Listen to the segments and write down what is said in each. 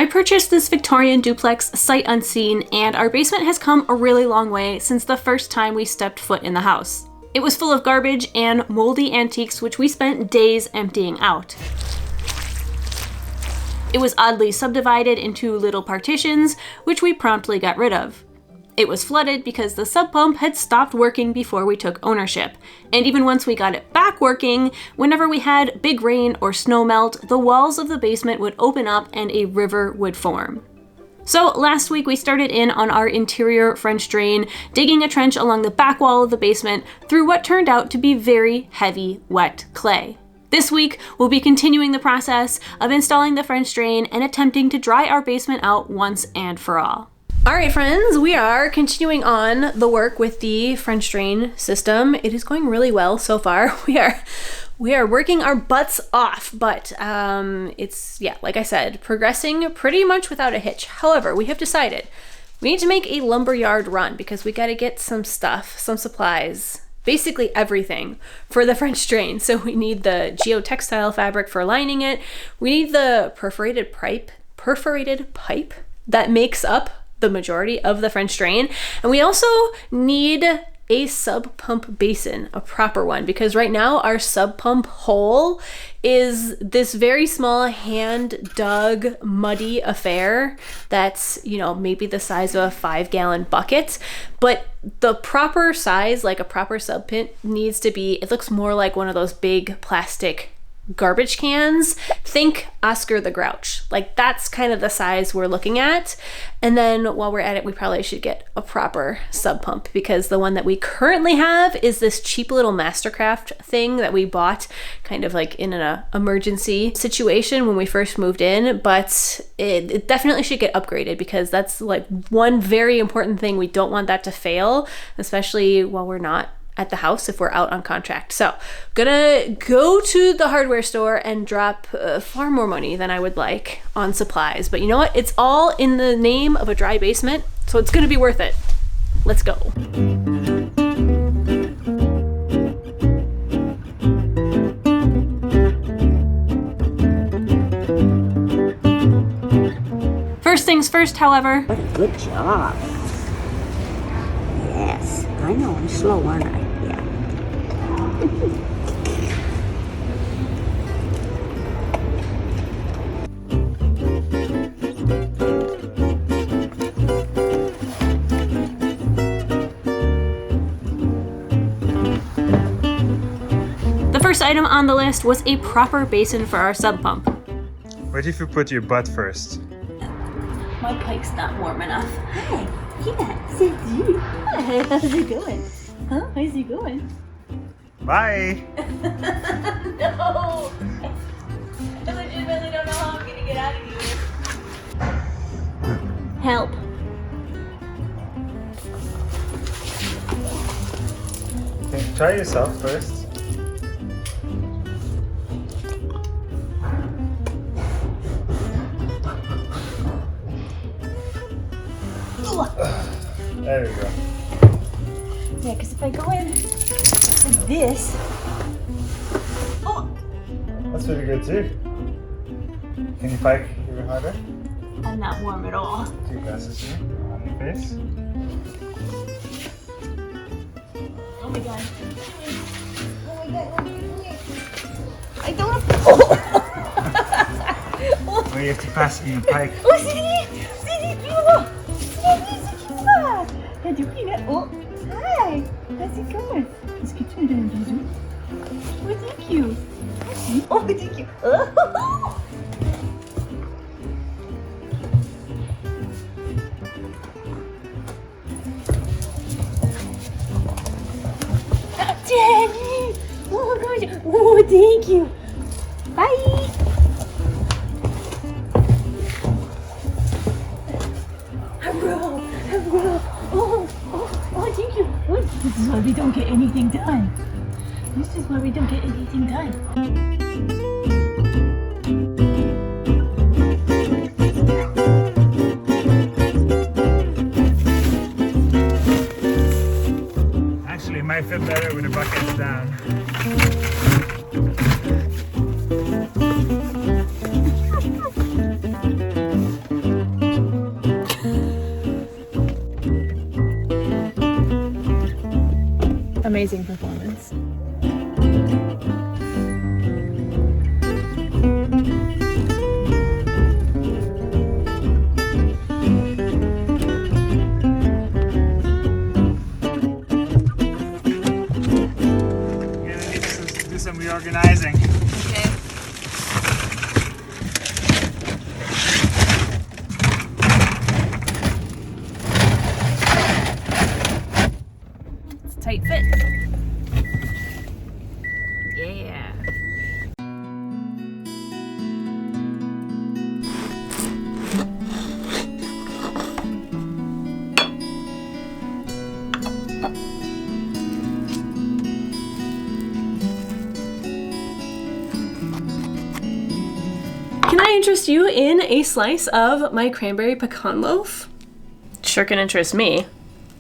I purchased this Victorian duplex sight unseen, and our basement has come a really long way since the first time we stepped foot in the house. It was full of garbage and moldy antiques, which we spent days emptying out. It was oddly subdivided into little partitions, which we promptly got rid of. It was flooded because the sub pump had stopped working before we took ownership. And even once we got it back working, whenever we had big rain or snow melt, the walls of the basement would open up and a river would form. So last week we started in on our interior French drain, digging a trench along the back wall of the basement through what turned out to be very heavy, wet clay. This week, we'll be continuing the process of installing the French drain and attempting to dry our basement out once and for all. All right, friends, we are continuing on the work with the French drain system. It is going really well so far. We are working our butts off, but it's, yeah, like I said, progressing pretty much without a hitch. However, we have decided we need to make a lumberyard run because we got to get some stuff, some supplies, basically everything for the French drain. So we need the geotextile fabric for lining it. We need the perforated pipe that makes up the majority of the French drain. And we also need a sub pump basin, a proper one, because right now our sub pump hole is this very small hand dug muddy affair that's, you know, maybe the size of a 5-gallon bucket, but the proper size, like a proper sub pit, needs to be, it looks more like one of those big plastic garbage cans. Think Oscar the Grouch. Like that's kind of the size we're looking at. And then while we're at it, we probably should get a proper sub pump because the one that we currently have is this cheap little Mastercraft thing that we bought kind of like in an emergency situation when we first moved in, but it definitely should get upgraded because that's like one very important thing. We don't want that to fail, especially while we're not at the house if we're out on contract. So gonna go to the hardware store and drop far more money than I would like on supplies, but you know what, it's all in the name of a dry basement, so it's gonna be worth it. Let's go. First things first, however. What a good job. Yes, I know I'm slow, aren't I? Yeah. The first item on the list was a proper basin for our sub pump. What if you put your butt first? My pike's not warm enough. Hi. Yeah, so you. Hi, how's it going? Huh? How's it going? Bye! No! I legitimately don't know how I'm gonna get out of here. Help. Okay, try yourself first. There we go. Yeah, because if I go in like this. Oh! That's really good too. Can you pike even harder? I'm not warm at all. 2 glasses here on your face. Oh my god. Oh my god. I don't. Oh, you have to pass in your pike. Oh, sini! Sini, Pino! Sini, Pino! Aduh, Pino. Oh, hi! How's it going? Est-ce que tu me donnes un bisou? Oh, thank you. Merci. Oh, thank you. Oh. Daddy! Oh, gosh. Oh, thank you. Bye! Hello! Oh, thank you. Oh, this is why we don't get anything done. This is why we don't get anything done. Actually, it might feel better with the buckets down. amazing performance. Do some reorganizing. Okay. It's a tight fit. Yeah. Can I interest you in a slice of my cranberry pecan loaf? Sure can interest me.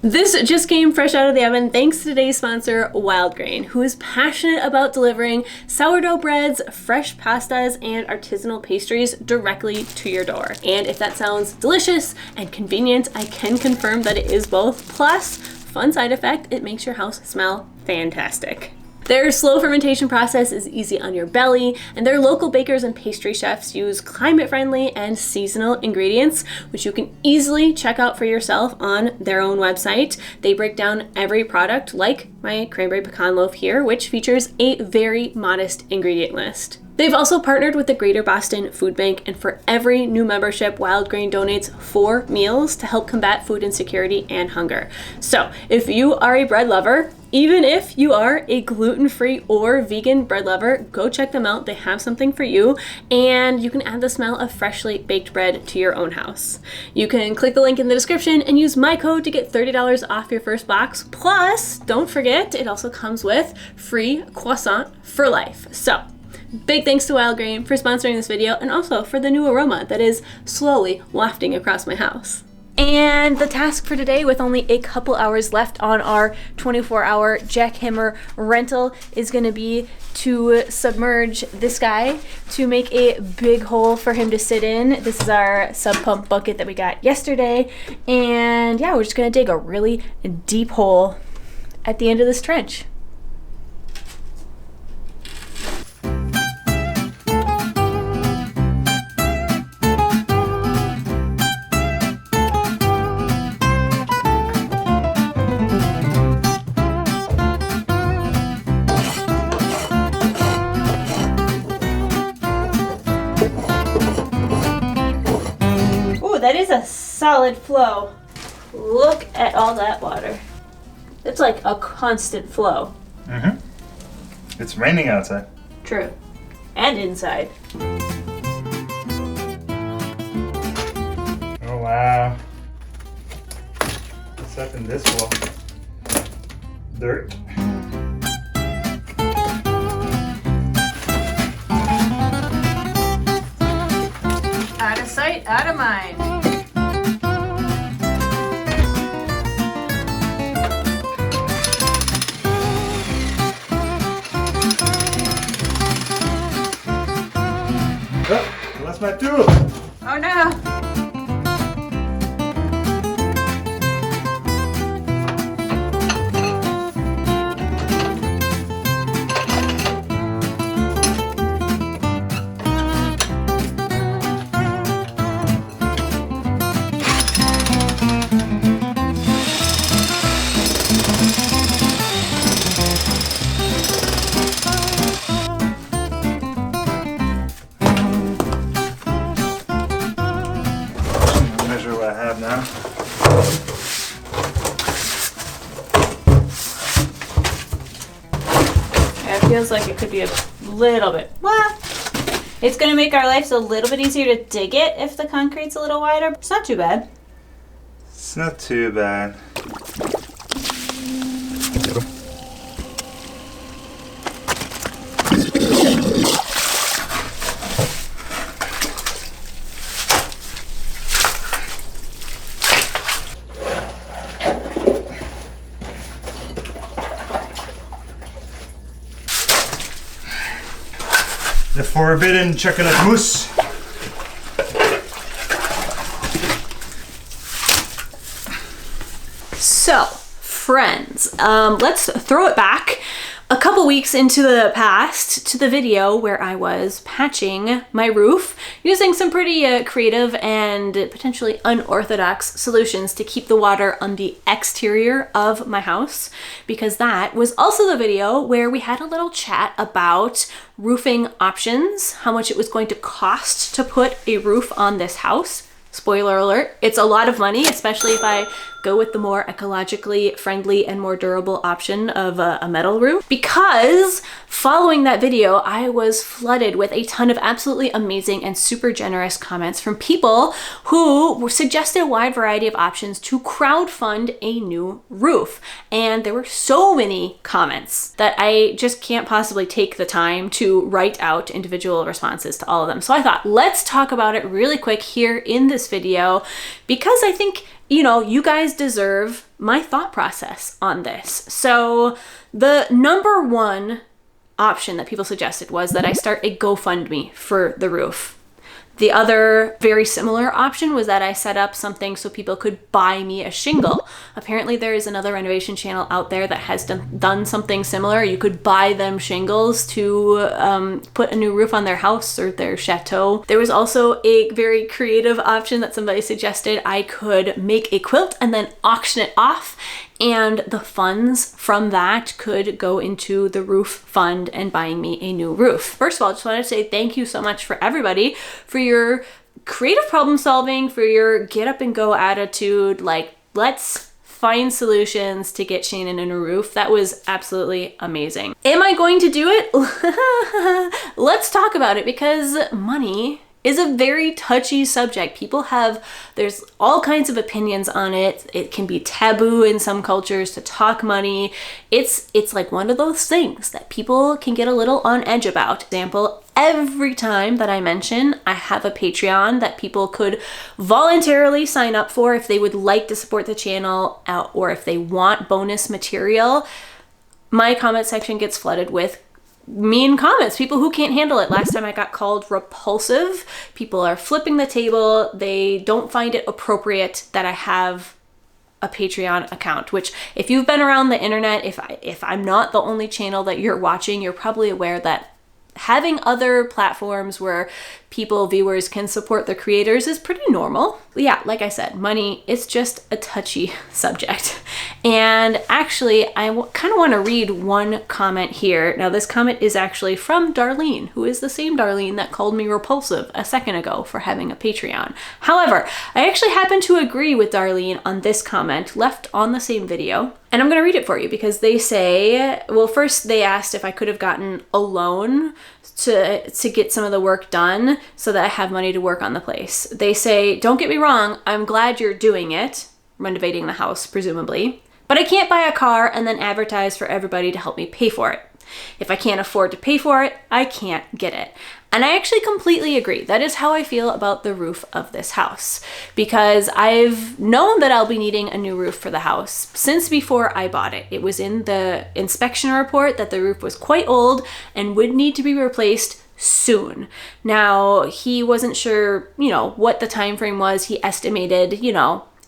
This just came fresh out of the oven thanks to today's sponsor, Wild Grain, who is passionate about delivering sourdough breads, fresh pastas, and artisanal pastries directly to your door. And if that sounds delicious and convenient, I can confirm that it is both. Plus, fun side effect, it makes your house smell fantastic. Their slow fermentation process is easy on your belly, and their local bakers and pastry chefs use climate-friendly and seasonal ingredients, which you can easily check out for yourself on their own website. They break down every product, like my cranberry pecan loaf here, which features a very modest ingredient list. They've also partnered with the Greater Boston Food Bank, and for every new membership, Wild Grain donates 4 meals to help combat food insecurity and hunger. So if you are a bread lover, even if you are a gluten-free or vegan bread lover, go check them out. They have something for you, and you can add the smell of freshly baked bread to your own house. You can click the link in the description and use my code to get $30 off your first box. Plus, don't forget, it also comes with free croissant for life. So, big thanks to Wild Grain for sponsoring this video, and also for the new aroma that is slowly wafting across my house. And the task for today, with only a couple hours left on our 24-hour jackhammer rental, is going to be to submerge this guy to make a big hole for him to sit in. This is our sub pump bucket that we got yesterday. And yeah, we're just going to dig a really deep hole at the end of this trench. That is a solid flow. Look at all that water. It's like a constant flow. Mm-hmm. It's raining outside. True. And inside. Oh wow. What's up in this wall? Dirt. Out of sight, out of mind. Oh, I lost my tool. Oh no. Now. It feels like it could be a little bit. Well, it's going to make our lives a little bit easier to dig it if the concrete's a little wider. It's not too bad. It's not too bad. The forbidden chocolate mousse. So, friends, let's throw it back a couple weeks into the past to the video where I was patching my roof using some pretty creative and potentially unorthodox solutions to keep the water on the exterior of my house, because that was also the video where we had a little chat about roofing options, how much it was going to cost to put a roof on this house. Spoiler alert, it's a lot of money, especially if I go with the more ecologically friendly and more durable option of a metal roof. Because following that video, I was flooded with a ton of absolutely amazing and super generous comments from people who suggested a wide variety of options to crowdfund a new roof. And there were so many comments that I just can't possibly take the time to write out individual responses to all of them. So I thought, let's talk about it really quick here in this video, because I think, you know, you guys deserve my thought process on this. So the number one option that people suggested was that I start a GoFundMe for the roof. The other very similar option was that I set up something so people could buy me a shingle. Apparently there is another renovation channel out there that has done something similar. You could buy them shingles to put a new roof on their house or their chateau. There was also a very creative option that somebody suggested. I could make a quilt and then auction it off, and the funds from that could go into the roof fund and buying me a new roof. First of all, I just want to say thank you so much for everybody for your creative problem solving, for your get up and go attitude. Like, let's find solutions to get Shannon a new roof. That was absolutely amazing. Am I going to do it? Let's talk about it, because money is a very touchy subject. There's all kinds of opinions on it. It can be taboo in some cultures to talk money. It's like one of those things that people can get a little on edge about. For example, every time that I mention I have a Patreon that people could voluntarily sign up for if they would like to support the channel, or if they want bonus material, my comment section gets flooded with mean comments, people who can't handle it. Last time I got called repulsive. People are flipping the table. They don't find it appropriate that I have a Patreon account, which, if you've been around the internet, if I'm not the only channel that you're watching, you're probably aware that having other platforms where viewers can support the creators is pretty normal. Yeah, like I said, money is just a touchy subject. And actually, I kind of want to read one comment here. Now, this comment is actually from Darlene, who is the same Darlene that called me repulsive a second ago for having a Patreon. However, I actually happen to agree with Darlene on this comment left on the same video. And I'm going to read it for you, because they say, well, first they asked if I could have gotten a loan to get some of the work done so that I have money to work on the place. They say, don't get me wrong, I'm glad you're doing it, renovating the house, presumably, but I can't buy a car and then advertise for everybody to help me pay for it. If I can't afford to pay for it, I can't get it. And I actually completely agree. That is how I feel about the roof of this house, because I've known that I'll be needing a new roof for the house since before I bought it. It was in the inspection report that the roof was quite old and would need to be replaced soon. Now, he wasn't sure, what the time frame was. He estimated,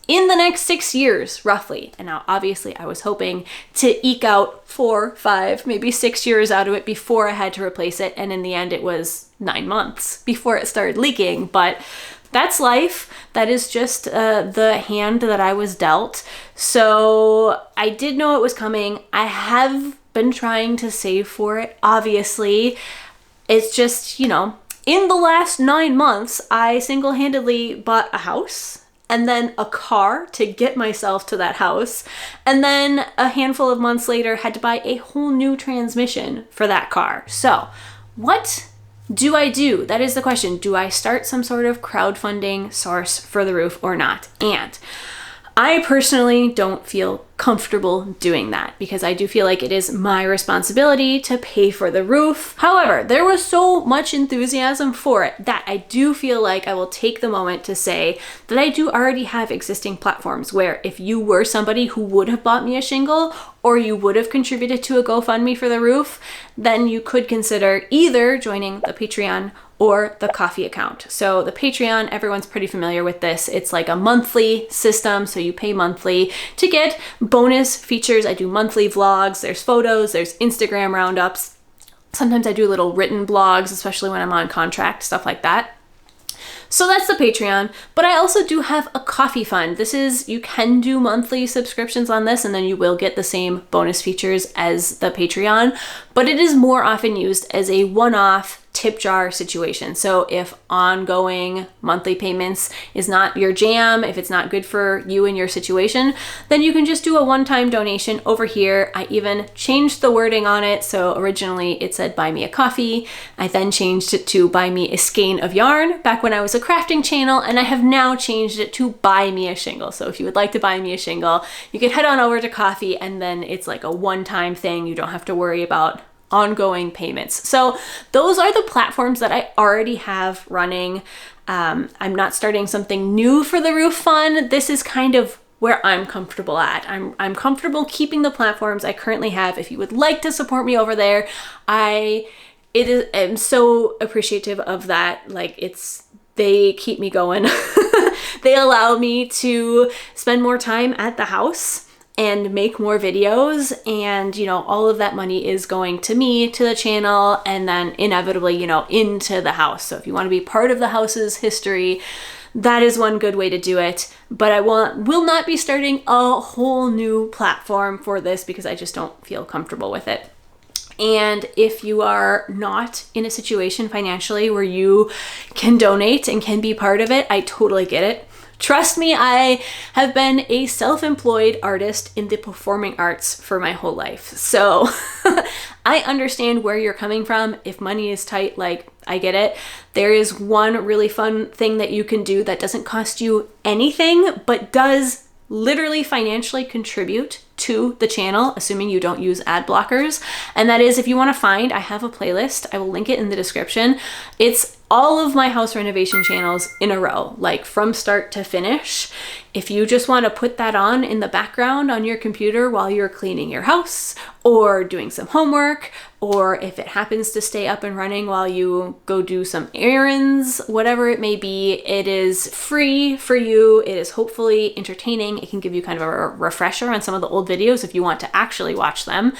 in the next 6 years, roughly. And now, obviously, I was hoping to eke out 4, 5, maybe 6 years out of it before I had to replace it. And in the end, it was 9 months before it started leaking. But that's life. That is just the hand that I was dealt. So I did know it was coming. I have been trying to save for it, obviously. It's just, in the last 9 months, I single-handedly bought a house, and then a car to get myself to that house, and then a handful of months later had to buy a whole new transmission for that car. So what do I do? That is the question. Do I start some sort of crowdfunding source for the roof or not? And I personally don't feel comfortable doing that, because I do feel like it is my responsibility to pay for the roof. However, there was so much enthusiasm for it that I do feel like I will take the moment to say that I do already have existing platforms where, if you were somebody who would have bought me a shingle, or you would have contributed to a GoFundMe for the roof, then you could consider either joining the Patreon or the coffee account. So the Patreon, everyone's pretty familiar with this. It's like a monthly system, so you pay monthly to get bonus features. I do monthly vlogs, there's photos, there's Instagram roundups. Sometimes I do little written blogs, especially when I'm on contract, stuff like that. So that's the Patreon, but I also do have a coffee fund. This is, you can do monthly subscriptions on this and then you will get the same bonus features as the Patreon, but it is more often used as a one-off tip jar situation. So if ongoing monthly payments is not your jam, if it's not good for you and your situation, then you can just do a one-time donation over here. I even changed the wording on it. So originally it said buy me a coffee. I then changed it to buy me a skein of yarn back when I was a crafting channel, and I have now changed it to buy me a shingle. So if you would like to buy me a shingle, you can head on over to coffee, and then it's like a one-time thing. You don't have to worry about ongoing payments. So those are the platforms that I already have running. I'm not starting something new for the roof fund. This is kind of where I'm comfortable at. I'm comfortable keeping the platforms I currently have. If you would like to support me over there, I'm so appreciative of that. Like, they keep me going. They allow me to spend more time at the house and make more videos, and all of that money is going to me, to the channel, and then inevitably into the house. So if you want to be part of the house's history, that is one good way to do it. But I will not be starting a whole new platform for this because I just don't feel comfortable with it. And if you are not in a situation financially where you can donate and can be part of it, I totally get it. Trust me, I have been a self-employed artist in the performing arts for my whole life. So I understand where you're coming from. If money is tight, like, I get it. There is one really fun thing that you can do that doesn't cost you anything, but does literally financially contribute to the channel, assuming you don't use ad blockers. And that is, if you want to find, I have a playlist. I will link it in the description. It's all of my house renovation channels in a row, like from start to finish. If you just want to put that on in the background on your computer while you're cleaning your house or doing some homework, or if it happens to stay up and running while you go do some errands, whatever it may be, it is free for you. It is hopefully entertaining. It can give you kind of a refresher on some of the old videos if you want to actually watch them.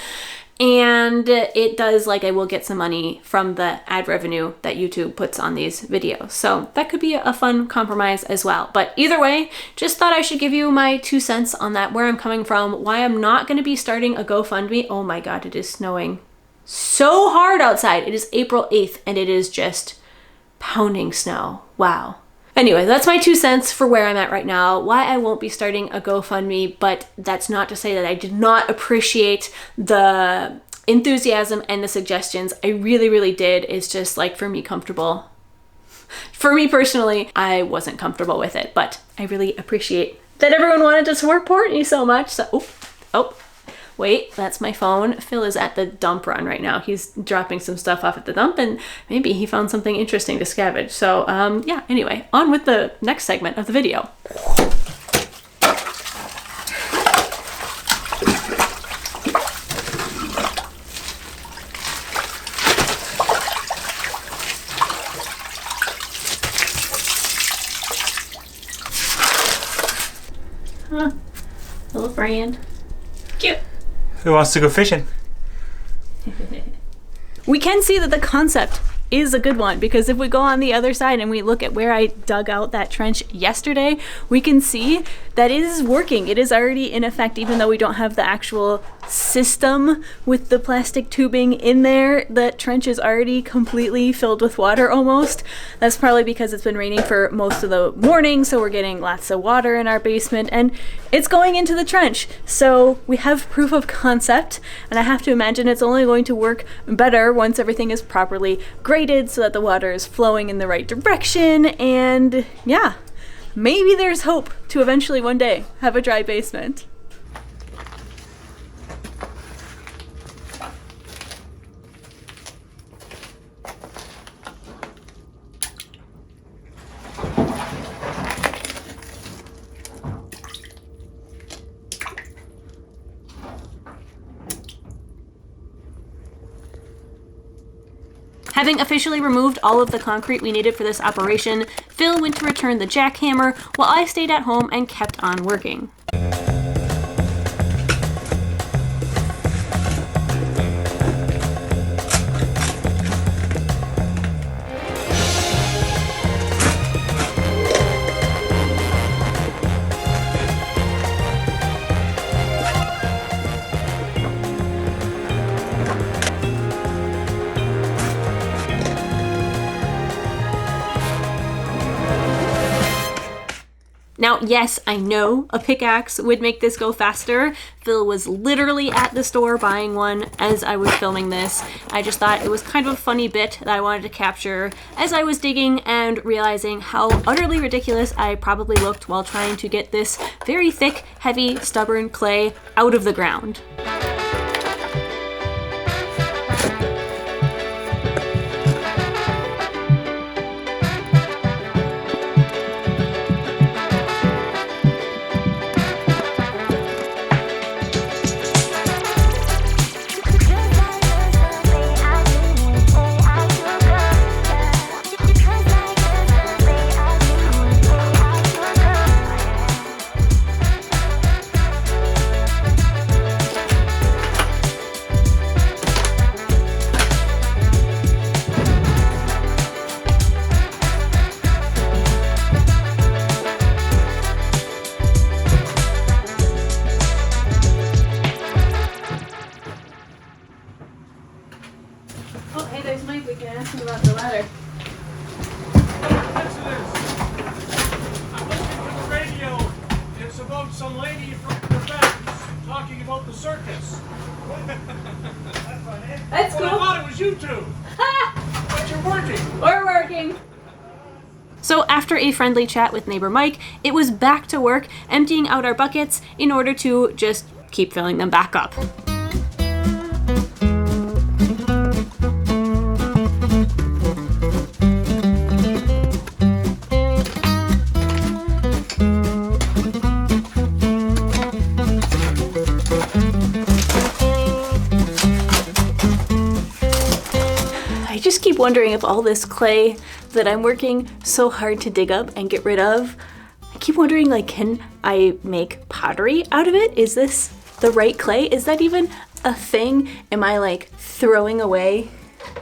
And it does, like, I will get some money from the ad revenue that YouTube puts on these videos. So that could be a fun compromise as well. But either way, just thought I should give you my 2 cents on that, where I'm coming from, why I'm not going to be starting a GoFundMe. Oh my God, it is snowing so hard outside. It is April 8th and it is just pounding snow. Wow. Anyway, that's my 2 cents for where I'm at right now, why I won't be starting a GoFundMe, but that's not to say that I did not appreciate the enthusiasm and the suggestions. I really, really did. It's just, like, for me for me personally, I wasn't comfortable with it, but I really appreciate that everyone wanted to support me so much. So, wait, that's my phone. Phil is at the dump run right now. He's dropping some stuff off at the dump, and maybe he found something interesting to scavenge. So yeah, anyway, on with the next segment of the video. Little brand. Cute. Who wants to go fishing? We can see that the concept is a good one, because if we go on the other side and we look at where I dug out that trench yesterday, we can see that it is working. It is already in effect, even though we don't have the actual system with the plastic tubing in there. The trench is already completely filled with water almost. That's probably because it's been raining for most of the morning, so we're getting lots of water in our basement, and it's going into the trench. So we have proof of concept, and I have to imagine it's only going to work better once everything is properly graded so that the water is flowing in the right direction. And yeah, maybe there's hope to eventually one day have a dry basement. Having officially removed all of the concrete we needed for this operation, Phil went to return the jackhammer while I stayed at home and kept on working. Now, yes, I know a pickaxe would make this go faster. Phil was literally at the store buying one as I was filming this. I just thought it was kind of a funny bit that I wanted to capture as I was digging and realizing how utterly ridiculous I probably looked while trying to get this very thick, heavy, stubborn clay out of the ground. Oh, hey, there's Mike. We can ask him about the ladder. Yes, it is. I'm listening to the radio. It's about some lady from Quebec talking about the circus. That's fun, eh? That's cool. I thought it was you two. But you're working. We're working. So after a friendly chat with neighbor Mike, it was back to work emptying out our buckets in order to just keep filling them back up. I just keep wondering if all this clay that I'm working so hard to dig up and get rid of, I keep wondering, like, can I make pottery out of it? Is this the right clay? Is that even a thing? Am I like throwing away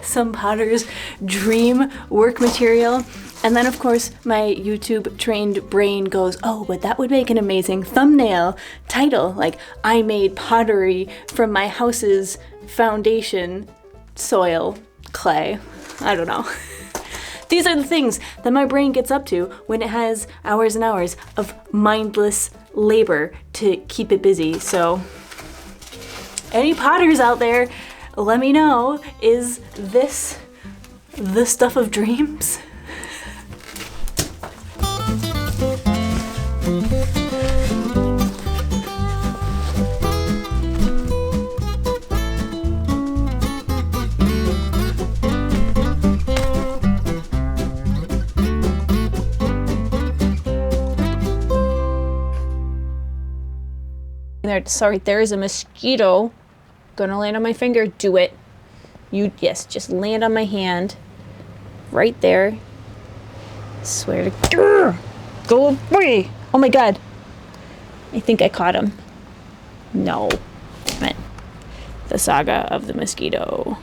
some potter's dream work material? And then of course my YouTube trained brain goes, oh, but that would make an amazing thumbnail title, like I made pottery from my house's foundation soil clay. I don't know. These are the things that my brain gets up to when it has hours and hours of mindless labor to keep it busy. So any potters out there, let me know, is this the stuff of dreams? Sorry, there is a mosquito. Gonna land on my finger. Do it. Yes, just land on my hand. Right there. Swear to... Go away! Oh my god. I think I caught him. No. Damn it. The saga of the mosquito.